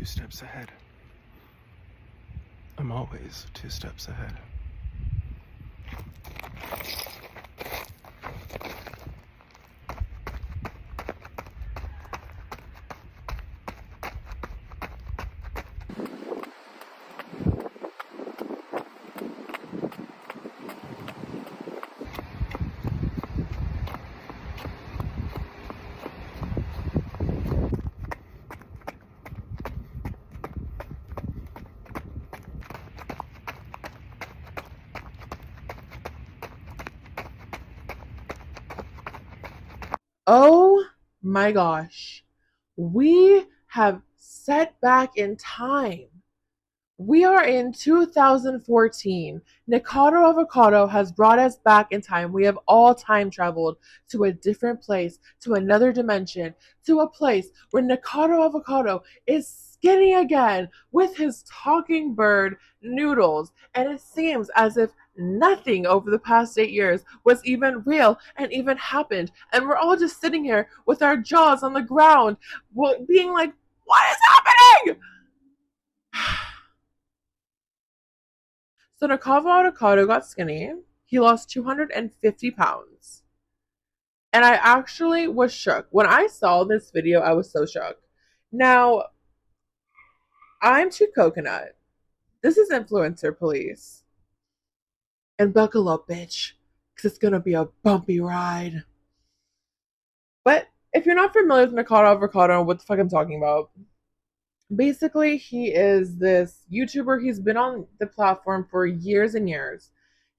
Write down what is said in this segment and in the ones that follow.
2 steps ahead. I'm always 2 steps ahead. Oh my gosh. We have set back in time. We are in 2014. Nikocado Avocado has brought us back in time. We have all time traveled to a different place, to another dimension, to a place where Nikocado Avocado is skinny again with his talking bird noodles. And it seems as if nothing over the past 8 years was even real and even happened. And we're all just sitting here with our jaws on the ground, being like, what is happening? So Nikocado Avocado got skinny. He lost 250 pounds. And I actually was shook. When I saw this video, I was so shook. Now, I'm Too Coconut. This is Influencer Police. And buckle up, bitch, because it's going to be a bumpy ride. But if you're not familiar with Nikocado Avocado, what the fuck I'm talking about, basically, he is this YouTuber. He's been on the platform for years and years.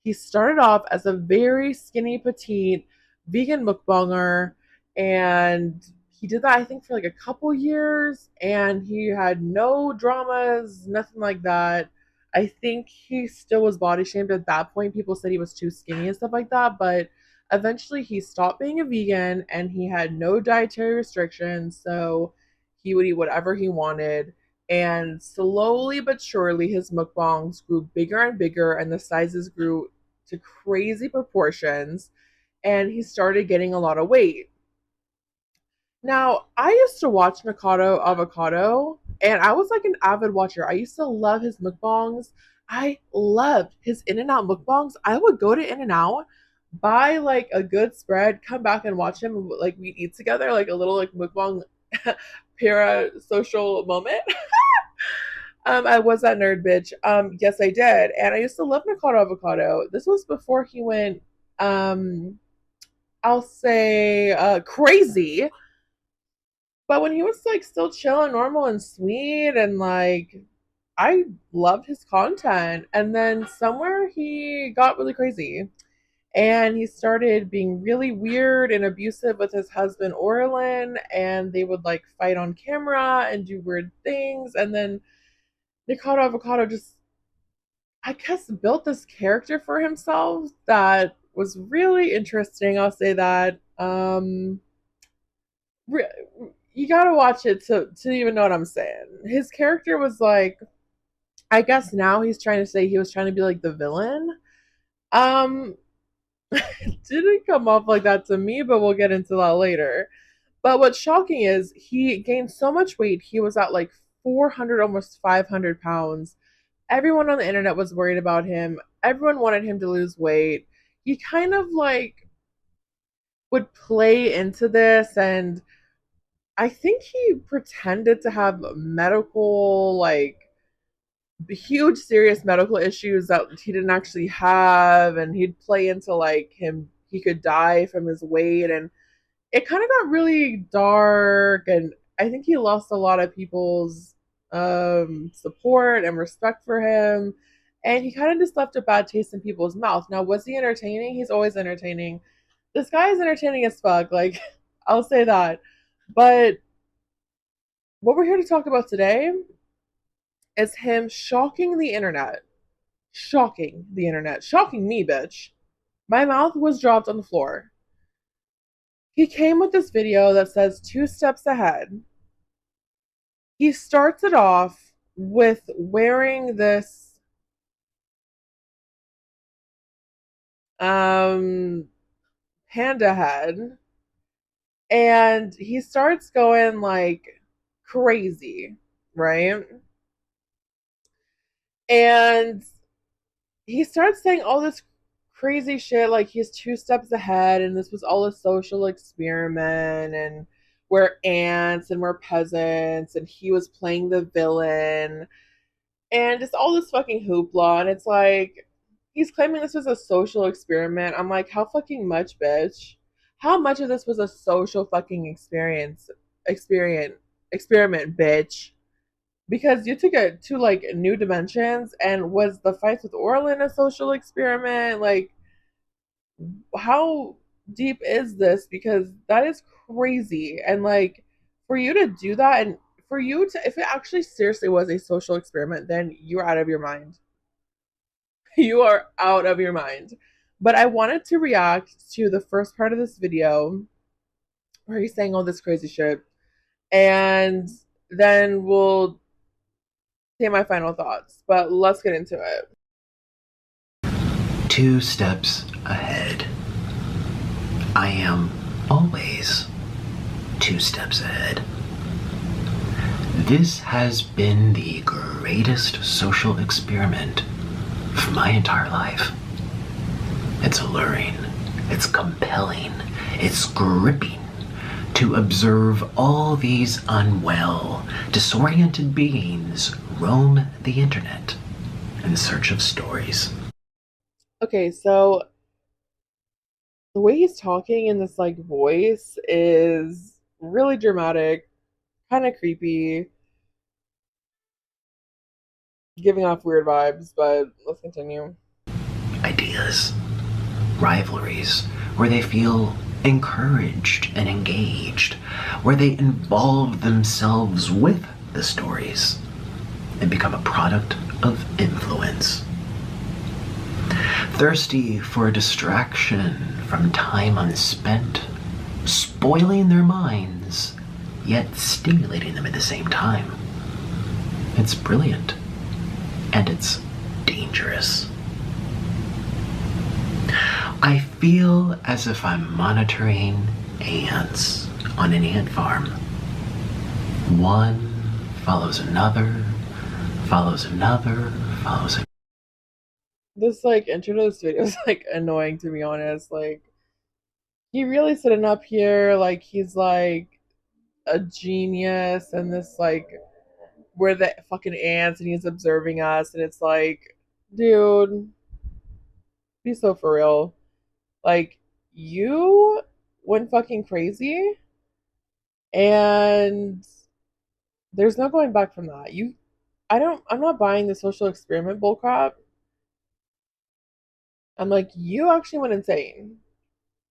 He started off as a very skinny, petite vegan mukbanger, and he did that, I think, for like a couple years, and he had no dramas, nothing like that. I think he still was body shamed at that point. People said he was too skinny and stuff like that, but eventually he stopped being a vegan and he had no dietary restrictions, so he would eat whatever he wanted. And slowly but surely, his mukbangs grew bigger and bigger, and the sizes grew to crazy proportions. And he started getting a lot of weight. Now, I used to watch Nikocado Avocado, and I was like an avid watcher. I used to love his mukbangs. I loved his In-N-Out mukbangs. I would go to In-N-Out, buy like a good spread, come back and watch him. Like we'd eat together, like a little like mukbang para social moment. I was that nerd bitch. Yes, I did, and I used to love Nikocado Avocado. This was before he went, um, I'll say, crazy. But when he was like still chill and normal and sweet, and like I loved his content, and then somewhere he got really crazy. And he started being really weird and abusive with his husband Orlin, and they would like fight on camera and do weird things. And then Nikocado Avocado just, I guess, built this character for himself that was really interesting. I'll say that. Re- you gotta watch it to even know what I'm saying. His character was like, I guess now he's trying to say he was trying to be like the villain. Um, it didn't come off like that to me, but we'll get into that later. But what's shocking is he gained so much weight. He was at like 400, almost 500 pounds. Everyone on the internet was worried about him. Everyone wanted him to lose weight. He kind of like would play into this, and I think he pretended to have medical, like, huge serious medical issues that he didn't actually have, and he'd play into like him, he could die from his weight, and it kind of got really dark, and I think he lost a lot of people's support and respect for him, and he kind of just left a bad taste in people's mouth. Now, was he entertaining? He's always entertaining. This guy is entertaining as fuck, like, I'll say that. But what we're here to talk about today is him shocking the internet. Shocking the internet. Shocking me, bitch. My mouth was dropped on the floor. He came with this video that says 2 steps ahead. He starts it off with wearing this um panda head, and he starts going like crazy. right? And he starts saying all this crazy shit like he's 2 steps ahead and this was all a social experiment and we're ants and we're peasants and he was playing the villain and just all this fucking hoopla. And it's like he's claiming this was a social experiment. I'm like, how fucking much, bitch? How much of this was a social fucking experiment, bitch? Because you took it to like new dimensions. And was the fights with Orlin a social experiment? Like, how deep is this? Because that is crazy. And like, for you to do that, and for you to, if it actually seriously was a social experiment, then you're out of your mind. You are out of your mind. But I wanted to react to the first part of this video where he's saying all this crazy shit. And then we'll say my final thoughts. But let's get into it. 2 steps ahead. I am always 2 steps ahead. This has been the greatest social experiment of my entire life. It's alluring, it's compelling, it's gripping to observe all these unwell, disoriented beings roam the internet in search of stories. Okay, so the way he's talking in this like voice is really dramatic, kind of creepy, giving off weird vibes, but let's continue. Ideas, rivalries, where they feel encouraged and engaged, where they involve themselves with the stories and become a product of influence. Thirsty for a distraction from time unspent, spoiling their minds, yet stimulating them at the same time. It's brilliant, and it's dangerous. I feel as if I'm monitoring ants on an ant farm. One follows another, follows another, follows another. This like intro to this video is like annoying, to be honest. Like, he really sitting up here like he's like a genius, and this like we're the fucking ants and he's observing us, and it's like, dude, be so for real. Like, you went fucking crazy and there's no going back from that. I'm not buying the social experiment bullcrap. I'm like, you actually went insane.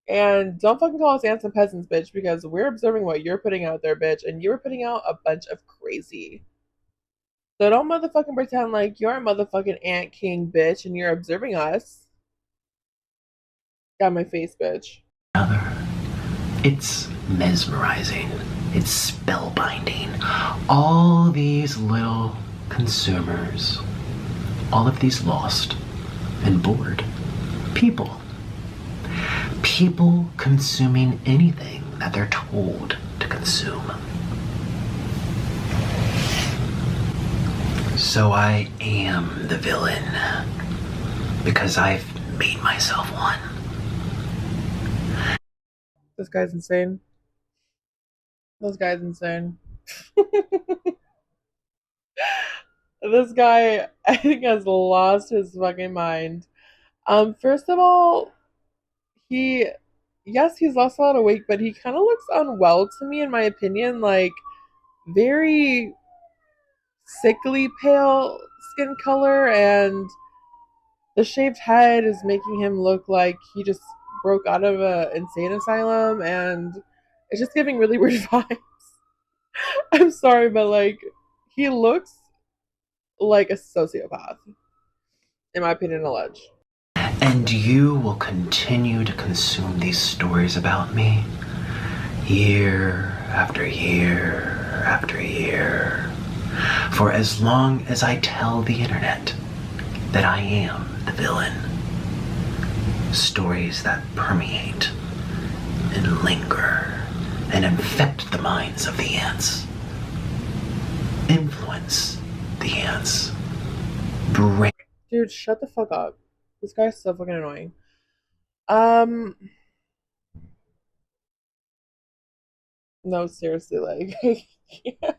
And don't fucking call us ants and peasants, bitch, because we're observing what you're putting out there, bitch, and you're putting out a bunch of crazy. So don't motherfucking pretend like you're a motherfucking ant king, bitch, and you're observing us. Got my face, bitch. It's mesmerizing. It's spellbinding. All these little consumers, all of these lost and bored people. People consuming anything that they're told to consume. So I am the villain because I've made myself one. This guy's insane. This guy's insane. This guy, I think, has lost his fucking mind. First of all, he's lost a lot of weight, but he kind of looks unwell to me, in my opinion. Like, very sickly pale skin color, and the shaved head is making him look like he just broke out of an insane asylum, and it's just giving really weird vibes. I'm sorry, but like, he looks like a sociopath, in my opinion, allege. And you will continue to consume these stories about me year after year after year, for as long as I tell the internet that I am the villain. Stories that permeate and linger and infect the minds of the ants. influence the ants. Brain. Dude, shut the fuck up. This guy's so fucking annoying. No, seriously, like, I can't.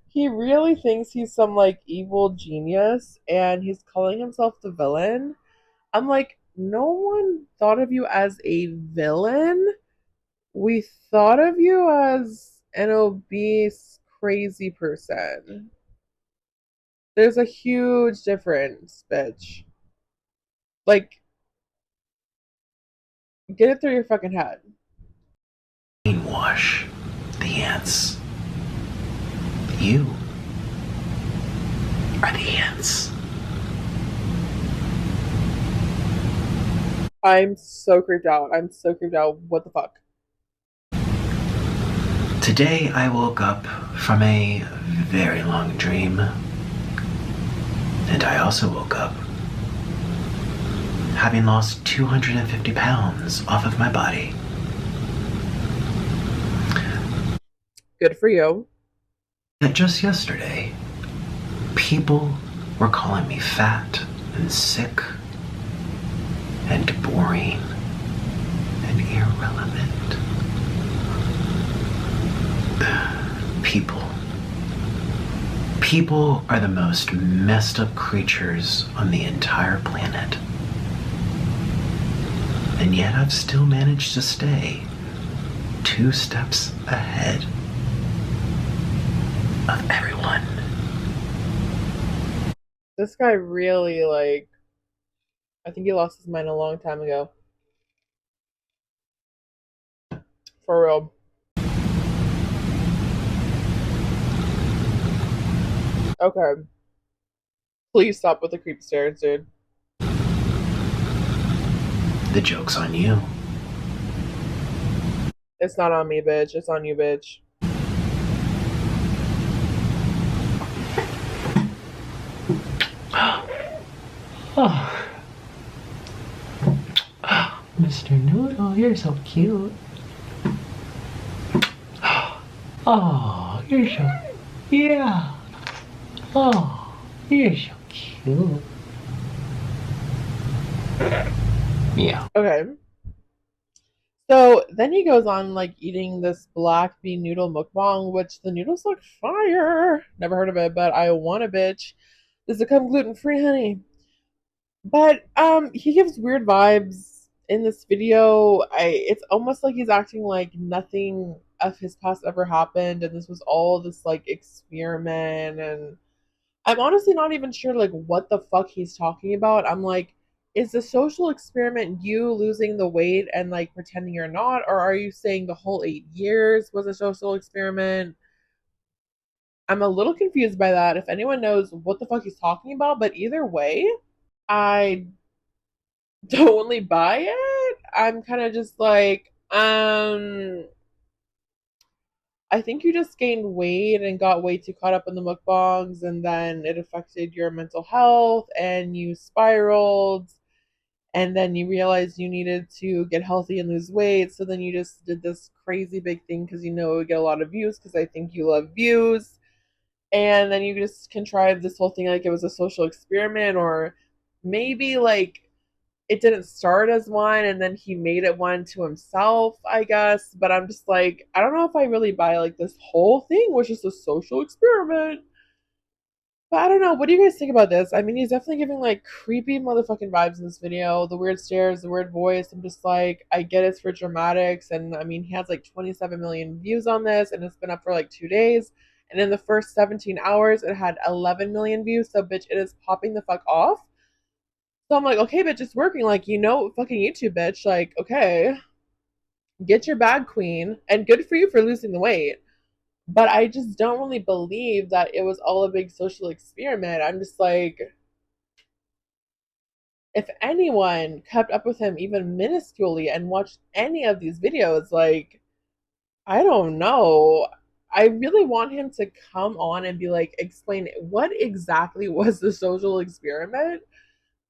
He really thinks he's some like evil genius and he's calling himself the villain. I'm like, no one thought of you as a villain. We thought of you as an obese, crazy person. There's a huge difference, bitch. Like, get it through your fucking head. Brainwash the ants. You are the ants. I'm so creeped out. I'm so creeped out. What the fuck? Today I woke up from a very long dream. And I also woke up having lost 250 pounds off of my body. Good for you. Yet just yesterday, people were calling me fat and sick and boring and irrelevant. People are the most messed up creatures on the entire planet. And yet I've still managed to stay 2 steps ahead of everyone. This guy really, like, I think he lost his mind a long time ago. For real. Okay. Please stop with the creep stares, dude. The joke's on you. It's not on me, bitch. It's on you, bitch. Oh. Oh, Mr. Noodle, you're so cute. Oh, you're so... Yeah. Oh, you're so cute. Yeah. Okay. So then he goes on like eating this black bean noodle mukbang, which the noodles look fire. Never heard of it, but I want a bitch. Does it come gluten free, honey? But he gives weird vibes in this video. It's almost like he's acting like nothing of his past ever happened, and this was all this like experiment. And I'm honestly not even sure like what the fuck he's talking about. I'm like, is the social experiment you losing the weight and like pretending you're not, or are you saying the whole 8 years was a social experiment? I'm a little confused by that. If anyone knows what the fuck he's talking about, but either way, I totally buy it. I'm kind of just like, I think you just gained weight and got way too caught up in the mukbangs, and then it affected your mental health, and you spiraled, and then you realized you needed to get healthy and lose weight. So then you just did this crazy big thing because you know it would get a lot of views because I think you love views. And then you just contrived this whole thing like it was a social experiment, or maybe like it didn't start as one and then he made it one to himself, I guess. But I'm just like, I don't know if I really buy like this whole thing was just a social experiment. But I don't know. What do you guys think about this? I mean, he's definitely giving like creepy motherfucking vibes in this video. The weird stares, the weird voice. I'm just like, I get it's for dramatics. And I mean, he has like 27 million views on this and it's been up for like 2 days. And in the first 17 hours, it had 11 million views. So, bitch, it is popping the fuck off. So I'm like, okay, bitch, it's working. Like, you know, fucking YouTube, bitch. Like, okay, get your bag, queen. And good for you for losing the weight. But I just don't really believe that it was all a big social experiment. I'm just like, if anyone kept up with him even minusculely and watched any of these videos, like, I don't know. I really want him to come on and be like, explain what exactly was the social experiment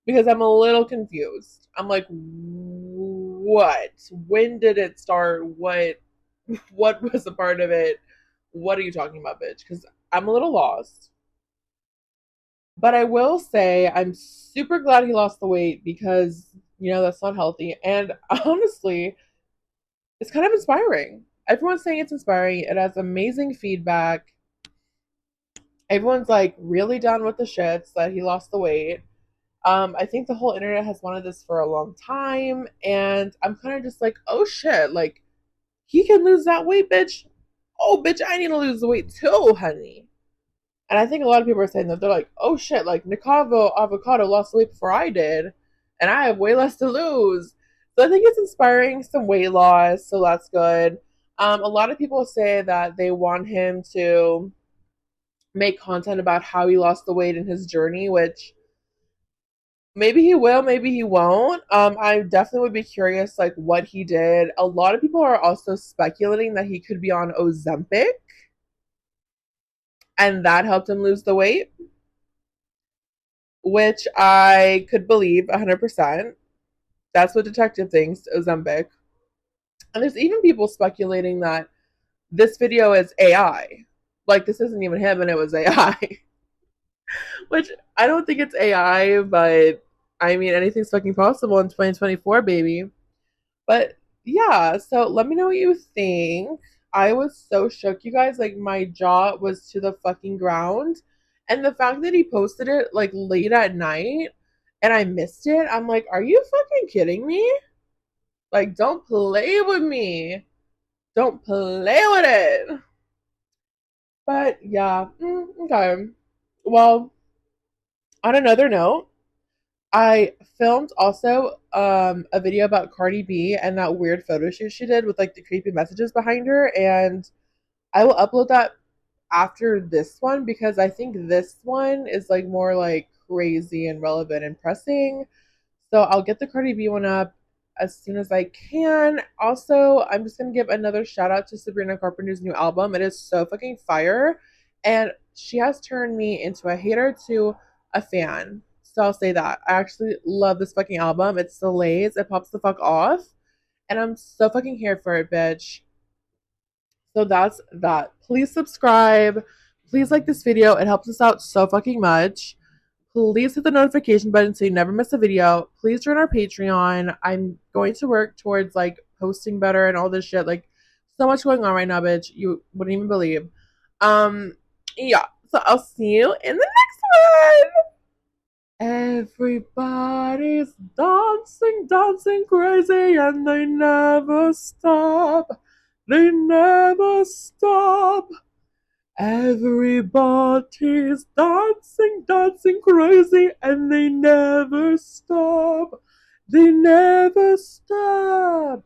because I'm a little confused. I'm like, what? When did it start? What was a part of it? what are you talking about, bitch? Because I'm a little lost. But I will say I'm super glad he lost the weight because, that's not healthy. And honestly, it's kind of inspiring. Everyone's saying it's inspiring. It has amazing feedback. Everyone's like really down with the shits that he lost the weight. I think the whole internet has wanted this for a long time, and I'm kind of just like, oh shit, like he can lose that weight, bitch. Oh, bitch, I need to lose the weight too, honey. And I think a lot of people are saying that they're like, oh shit, like Nikocado Avocado lost weight before I did, and I have way less to lose. So I think it's inspiring some weight loss, so that's good. A lot of people say that they want him to make content about how he lost the weight in his journey, which maybe he will, maybe he won't. I definitely would be curious, like what he did. A lot of people are also speculating that he could be on Ozempic, and that helped him lose the weight, which I could believe 100%. That's what detective thinks, Ozempic. And there's even people speculating that this video is AI. Like this isn't even him, and it was AI. Which I don't think it's AI, but I mean anything's fucking possible in 2024, baby. But yeah, so let me know what you think. I was so shook, you guys. Like my jaw was to the fucking ground. And the fact that he posted it like late at night and I missed it, I'm like, are you fucking kidding me? Like, don't play with me. Don't play with it. But yeah, okay. Well, on another note, I filmed also a video about Cardi B and that weird photo shoot she did with like the creepy messages behind her, and I will upload that after this one because I think this one is like more like crazy and relevant and pressing. So I'll get the Cardi B one up as soon as I can. Also, I'm just gonna give another shout out to Sabrina Carpenter's new album. It is so fucking fire, and she has turned me into a hater to a fan. So I'll say that. I actually love this fucking album. It slays. It pops the fuck off. And I'm so fucking here for it, bitch. So that's that. Please subscribe. Please like this video. It helps us out so fucking much. Please hit the notification button so you never miss a video. Please join our Patreon. I'm going to work towards like posting better and all this shit. Like so much going on right now, bitch. You wouldn't even believe. Yeah. So I'll see you in the next one. Everybody's dancing, dancing crazy, and they never stop. They never stop. Everybody's dancing, dancing crazy, and they never stop. They never stop.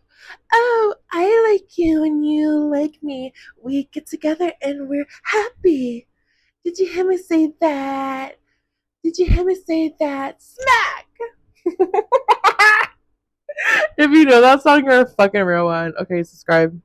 Oh, I like you and you like me. We get together and we're happy. Did you hear me say that? Did you hear me say that? Smack! If you know that song, you're a fucking real one. Okay, subscribe.